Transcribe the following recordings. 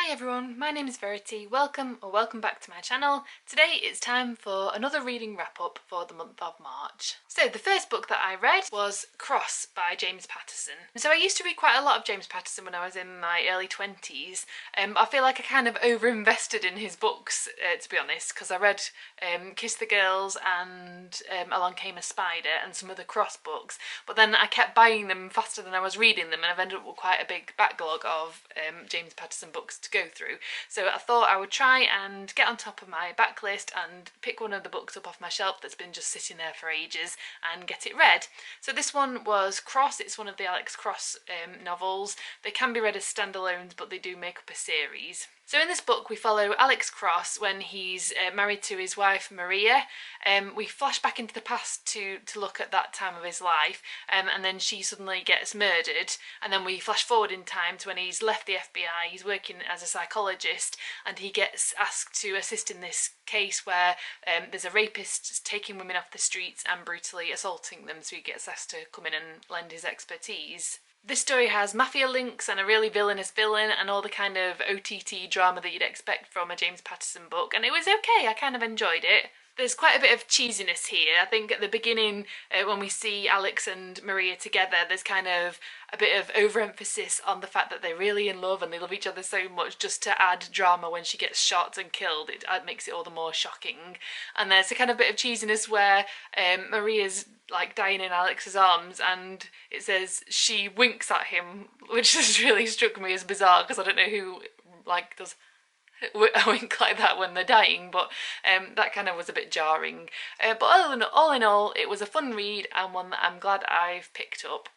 Hi everyone, my name is Verity. Welcome back to my channel. Today it's time for another reading wrap up for the month of March. So the first book that I read was Cross by James Patterson. So I used to read quite a lot of James Patterson when I was in my early 20s. I feel like I kind of over-invested in his books, to be honest, because I read Kiss the Girls and Along Came a Spider and some other Cross books, but then I kept buying them faster than I was reading them and I've ended up with quite a big backlog of James Patterson books to go through. So I thought I would try and get on top of my backlist and pick one of the books up off my shelf that's been just sitting there for ages and get it read. So this one was Cross. It's one of the Alex Cross novels. They can be read as standalones, but they do make up a series. So in this book we follow Alex Cross when he's married to his wife Maria. We flash back into the past to look at that time of his life, and then she suddenly gets murdered, and then we flash forward in time to when he's left the FBI, he's working as a psychologist, and he gets asked to assist in this case where there's a rapist taking women off the streets and brutally assaulting them, so he gets asked to come in and lend his expertise. This story has mafia links and a really villainous villain and all the kind of OTT drama that you'd expect from a James Patterson book, and it was okay. I kind of enjoyed it. There's quite a bit of cheesiness here. I think at the beginning, when we see Alex and Maria together, there's kind of a bit of overemphasis on the fact that they're really in love and they love each other so much, just to add drama when she gets shot and killed. It makes it all the more shocking. And there's a kind of bit of cheesiness where Maria's like dying in Alex's arms and it says she winks at him, which has really struck me as bizarre because I don't know who like does a wink like that when they're dying, but that kind of was a bit jarring. But all in all, it was a fun read and one that I'm glad I've picked up.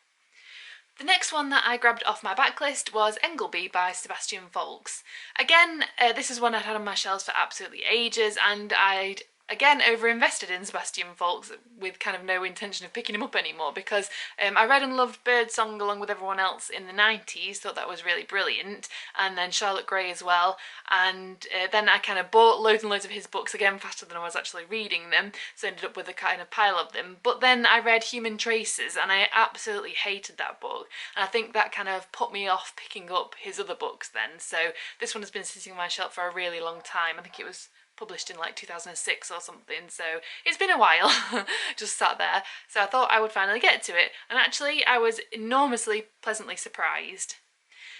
The next one that I grabbed off my backlist was Engelbee by Sebastian Faulks. Again, this is one I'd had on my shelves for absolutely ages, and I'd again over-invested in Sebastian Faulks with kind of no intention of picking him up anymore because I read and loved Birdsong along with everyone else in the 90s, thought that was really brilliant, and then Charlotte Gray as well, and then I kind of bought loads and loads of his books again faster than I was actually reading them, so ended up with a kind of pile of them. But then I read Human Traces and I absolutely hated that book, and I think that kind of put me off picking up his other books then. So this one has been sitting on my shelf for a really long time. I think it was published in like 2006 or something, so it's been a while just sat there, so I thought I would finally get to it, and actually I was enormously pleasantly surprised.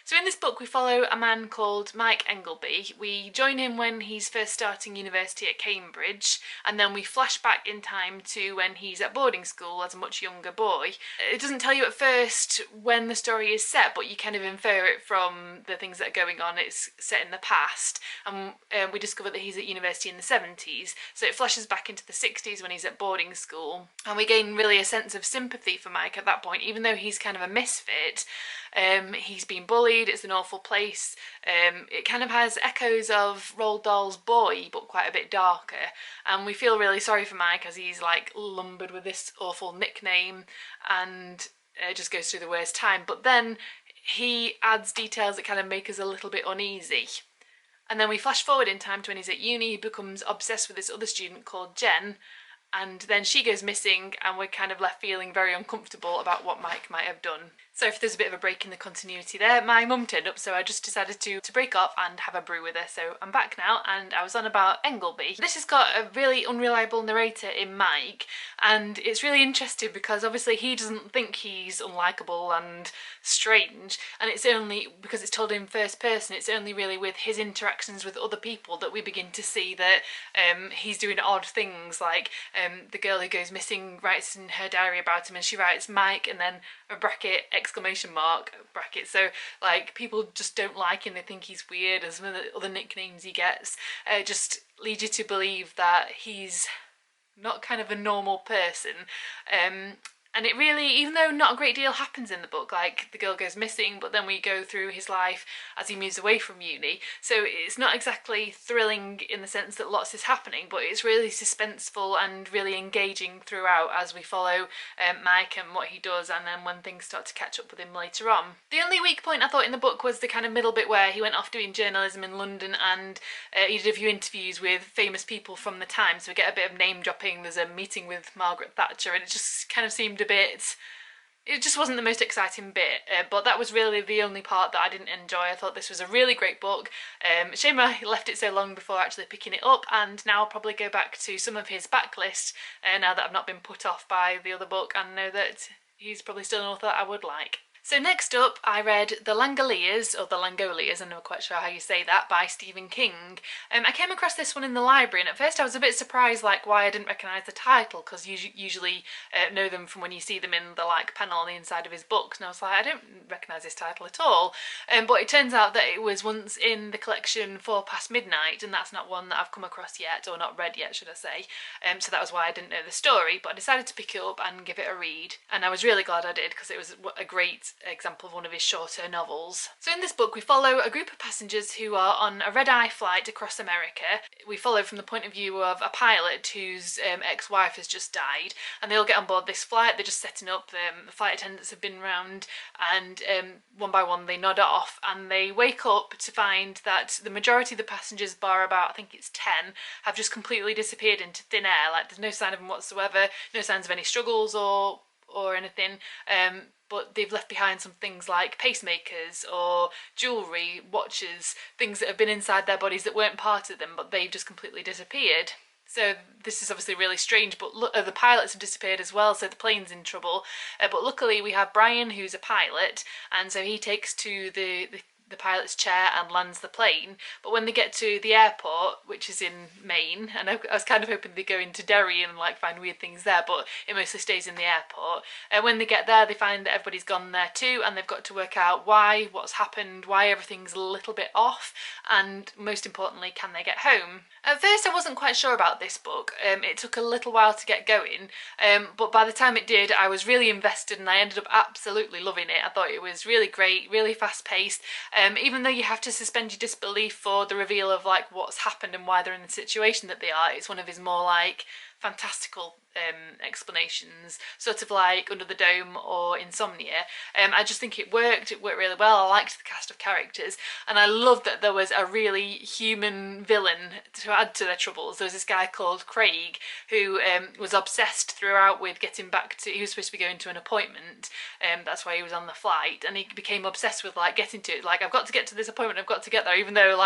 So in this book we follow a man called Mike Engelbee. We join him when he's first starting university at Cambridge, and then we flash back in time to when he's at boarding school as a much younger boy. It doesn't tell you at first when the story is set, but you kind of infer it from the things that are going on. It's set in the past, and we discover that he's at university in the 70s, so it flashes back into the 60s when he's at boarding school, and we gain really a sense of sympathy for Mike at that point, even though he's kind of a misfit. He's been bullied, it's an awful place. It kind of has echoes of Roald Dahl's Boy, but quite a bit darker, and we feel really sorry for Mike as he's like lumbered with this awful nickname and just goes through the worst time. But then he adds details that kind of make us a little bit uneasy. And then we flash forward in time to when he's at uni. He becomes obsessed with this other student called Jen, and then she goes missing and we're kind of left feeling very uncomfortable about what Mike might have done. So if there's a bit of a break in the continuity there, my mum turned up, so I just decided to break off and have a brew with her. So I'm back now, and I was on about Engelbee. This has got a really unreliable narrator in Mike, and it's really interesting because obviously he doesn't think he's unlikable and strange, and it's only because it's told in first person, it's only really with his interactions with other people that we begin to see that he's doing odd things, like the girl who goes missing writes in her diary about him and she writes Mike and then a bracket exclamation mark bracket, so like people just don't like him, they think he's weird, and some of the other nicknames he gets just lead you to believe that he's not kind of a normal person. And it really, even though not a great deal happens in the book, like the girl goes missing, but then we go through his life as he moves away from uni, so it's not exactly thrilling in the sense that lots is happening, but it's really suspenseful and really engaging throughout as we follow Mike and what he does, and then when things start to catch up with him later on. The only weak point I thought in the book was the kind of middle bit where he went off doing journalism in London, and he did a few interviews with famous people from the time, so we get a bit of name dropping. There's a meeting with Margaret Thatcher, and it just kind of seemed a bit it just wasn't the most exciting bit, but that was really the only part that I didn't enjoy. I thought this was a really great book. Shame I left it so long before actually picking it up, and now I'll probably go back to some of his backlist now that I've not been put off by the other book and know that he's probably still an author that I would like. So next up, I read The Langolias, or The Langolias, I'm not quite sure how you say that, by Stephen King. I came across this one in the library, and at first I was a bit surprised why I didn't recognise the title, because you usually know them from when you see them in the panel on the inside of his books, and I was like, I don't recognise this title at all. But it turns out that it was once in the collection 4 Past Midnight, and that's not one that I've come across yet, or not read yet, should I say. So that was why I didn't know the story, but I decided to pick it up and give it a read, and I was really glad I did, because it was a great example of one of his shorter novels. So in this book we follow a group of passengers who are on a red-eye flight across America. We follow from the point of view of a pilot whose ex-wife has just died, and they all get on board this flight. They're just setting up, the flight attendants have been round, and one by one they nod off, and they wake up to find that the majority of the passengers, bar about I think it's 10, have just completely disappeared into thin air. There's no sign of them whatsoever, no signs of any struggles or anything, but they've left behind some things like pacemakers or jewellery, watches, things that have been inside their bodies that weren't part of them, but they've just completely disappeared. So this is obviously really strange, but the pilots have disappeared as well, so the plane's in trouble. But luckily we have Brian, who's a pilot, and so he takes to the pilot's chair and lands the plane. But when they get to the airport, which is in Maine, and I was kind of hoping they'd go into Derry and find weird things there, but it mostly stays in the airport. And when they get there, they find that everybody's gone there too, and they've got to work out what's happened, why everything's a little bit off, and most importantly, can they get home? At first I wasn't quite sure about this book. It took a little while to get going, but by the time it did I was really invested, and I ended up absolutely loving it. I thought it was really great, really fast paced, even though you have to suspend your disbelief for the reveal of what's happened and why they're in the situation that they are. It's one of his more fantastical explanations, sort of like Under the Dome or Insomnia. I just think it worked really well. I liked the cast of characters, and I loved that there was a really human villain to add to their troubles. There was this guy called Craig who was obsessed throughout with getting back to, he was supposed to be going to an appointment, that's why he was on the flight, and he became obsessed with getting to it, I've got to get to this appointment, I've got to get there, even though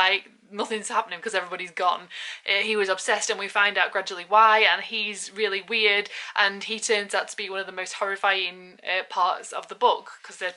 nothing's happening because everybody's gone. He was obsessed, and we find out gradually why, and he's really weird, and he turns out to be one of the most horrifying parts of the book, because they're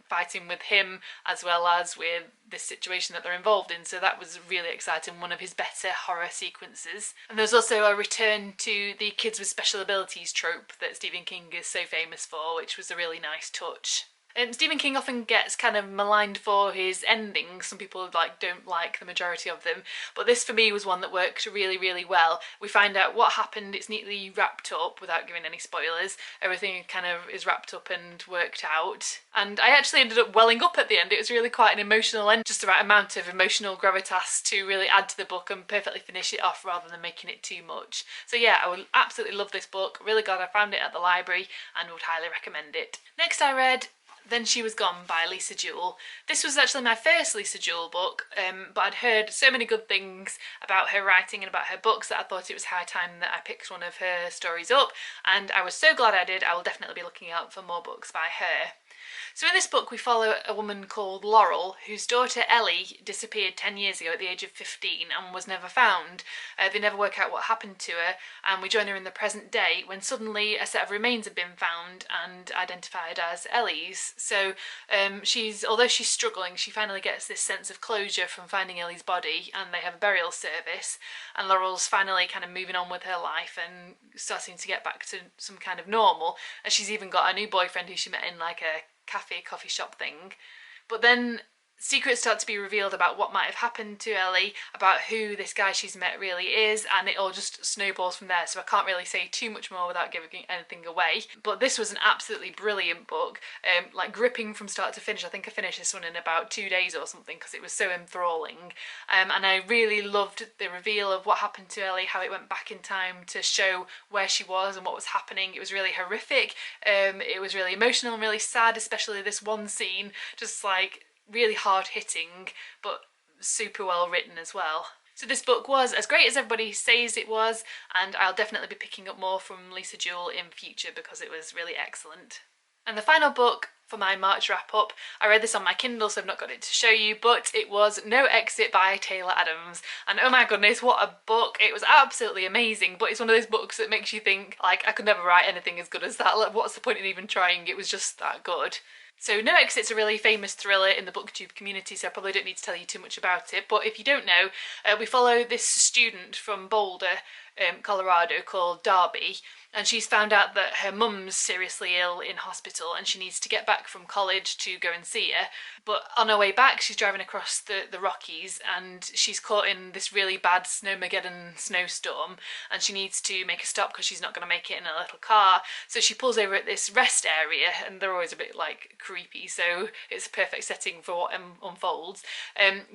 fighting with him as well as with this situation that they're involved in. So that was really exciting, one of his better horror sequences. And there's also a return to the kids with special abilities trope that Stephen King is so famous for, which was a really nice touch. Stephen King often gets kind of maligned for his endings. Some people don't like the majority of them, but this for me was one that worked really, really well. We find out what happened, it's neatly wrapped up without giving any spoilers. Everything kind of is wrapped up and worked out, and I actually ended up welling up at the end. It was really quite an emotional end, just the right amount of emotional gravitas to really add to the book and perfectly finish it off rather than making it too much. So yeah, I would absolutely love this book. Really glad I found it at the library and would highly recommend it. Next I read Then She Was Gone by Lisa Jewell. This was actually my first Lisa Jewell book, but I'd heard so many good things about her writing and about her books that I thought it was high time that I picked one of her stories up, and I was so glad I did. I will definitely be looking out for more books by her. So in this book we follow a woman called Laurel, whose daughter Ellie disappeared 10 years ago at the age of 15 and was never found. They never work out what happened to her, and we join her in the present day when suddenly a set of remains have been found and identified as Ellie's. So although she's struggling, she finally gets this sense of closure from finding Ellie's body, and they have a burial service, and Laurel's finally kind of moving on with her life and starting to get back to some kind of normal, and she's even got a new boyfriend who she met in a coffee shop thing. But then secrets start to be revealed about what might have happened to Ellie, about who this guy she's met really is, and it all just snowballs from there, so I can't really say too much more without giving anything away. But this was an absolutely brilliant book, gripping from start to finish. I think I finished this one in about 2 days or something because it was so enthralling, and I really loved the reveal of what happened to Ellie, how it went back in time to show where she was and what was happening. It was really horrific, it was really emotional and really sad, especially this one scene, just really hard hitting but super well written as well. So this book was as great as everybody says it was, and I'll definitely be picking up more from Lisa Jewell in future because it was really excellent. And the final book for my March wrap-up, I read this on my Kindle, so I've not got it to show you, but it was No Exit by Taylor Adams. And oh my goodness, what a book. It was absolutely amazing, but it's one of those books that makes you think, like, I could never write anything as good as that. Like, what's the point in even trying? It was just that good. So No Exit's a really famous thriller in the booktube community, so I probably don't need to tell you too much about it, but if you don't know, we follow this student from Boulder, Colorado, called Darby, and she's found out that her mum's seriously ill in hospital and she needs to get back from college to go and see her. But on her way back, she's driving across the Rockies and she's caught in this really bad snowmageddon snowstorm, and she needs to make a stop because she's not going to make it in a little car. So she pulls over at this rest area, and they're always a bit like creepy, so it's a perfect setting for what unfolds.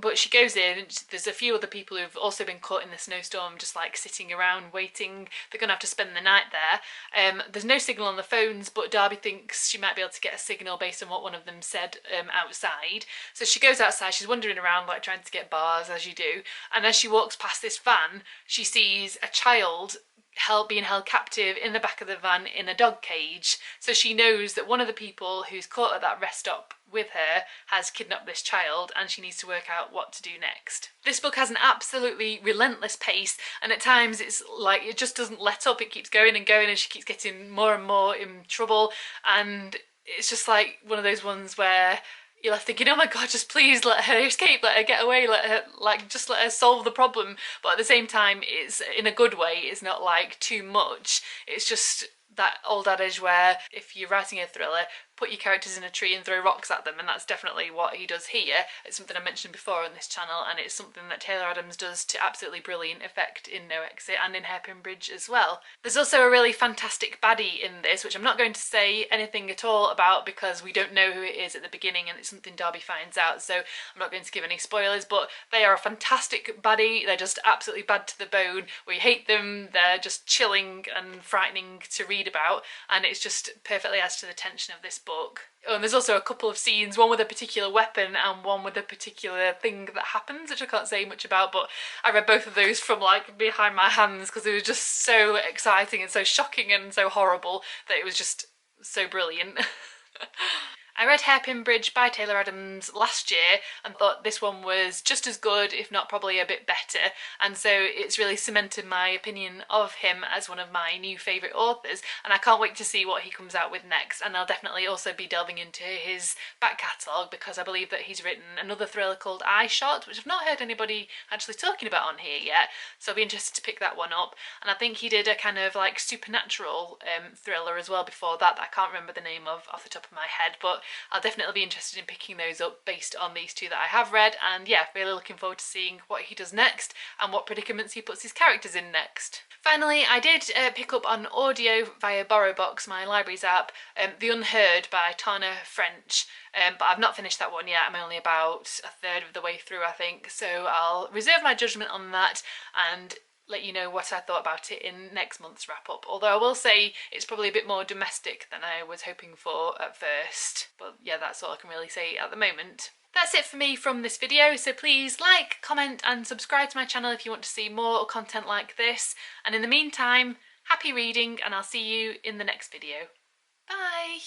But she goes in and there's a few other people who've also been caught in the snowstorm, just like sitting around waiting. They're going to have to spend the night there. There's no signal on the phones, but Darby thinks she might be able to get a signal based on what one of them said outside. So she goes outside, she's wandering around like trying to get bars, as you do, and as she walks past this van, she sees a child being held captive in the back of the van in a dog cage. So she knows that one of the people who's caught at that rest stop with her has kidnapped this child, and she needs to work out what to do next. This book has an absolutely relentless pace, and at times it's like it just doesn't let up. It keeps going and going, and she keeps getting more and more in trouble, and it's just like one of those ones where you're left thinking, oh my god, just please let her escape, let her get away, let her, like, just let her solve the problem. But at the same time, it's in a good way, it's not like too much. It's just that old adage where if you're writing a thriller, put your characters in a tree and throw rocks at them, and that's definitely what he does here. It's something I mentioned before on this channel, and it's something that Taylor Adams does to absolutely brilliant effect in No Exit and in Hairpin Bridge as well. There's also a really fantastic baddie in this, which I'm not going to say anything at all about because we don't know who it is at the beginning and it's something Darby finds out, so I'm not going to give any spoilers, but they are a fantastic baddie. They're just absolutely bad to the bone. We hate them, they're just chilling and frightening to read about, and it's just perfectly adds to the tension of this book. Oh, and there's also a couple of scenes, one with a particular weapon and one with a particular thing that happens, which I can't say much about, but I read both of those from like behind my hands because it was just so exciting and so shocking and so horrible that it was just so brilliant. I read Hairpin Bridge by Taylor Adams last year and thought this one was just as good, if not probably a bit better, and so it's really cemented my opinion of him as one of my new favourite authors, and I can't wait to see what he comes out with next. And I'll definitely also be delving into his back catalogue because I believe that he's written another thriller called Eye Shot, which I've not heard anybody actually talking about on here yet, so I'll be interested to pick that one up. And I think he did a kind of like supernatural thriller as well before that I can't remember the name of off the top of my head, but I'll definitely be interested in picking those up based on these two that I have read, and yeah, really looking forward to seeing what he does next and what predicaments he puts his characters in next. Finally, I did pick up on audio via BorrowBox, my libraries app, The Unheard by Tana French, but I've not finished that one yet. I'm only about a third of the way through, I think, so I'll reserve my judgment on that and let you know what I thought about it in next month's wrap up. Although I will say it's probably a bit more domestic than I was hoping for at first. But yeah, that's all I can really say at the moment. That's it for me from this video, so please like, comment and subscribe to my channel if you want to see more content like this. And in the meantime, happy reading, and I'll see you in the next video. Bye!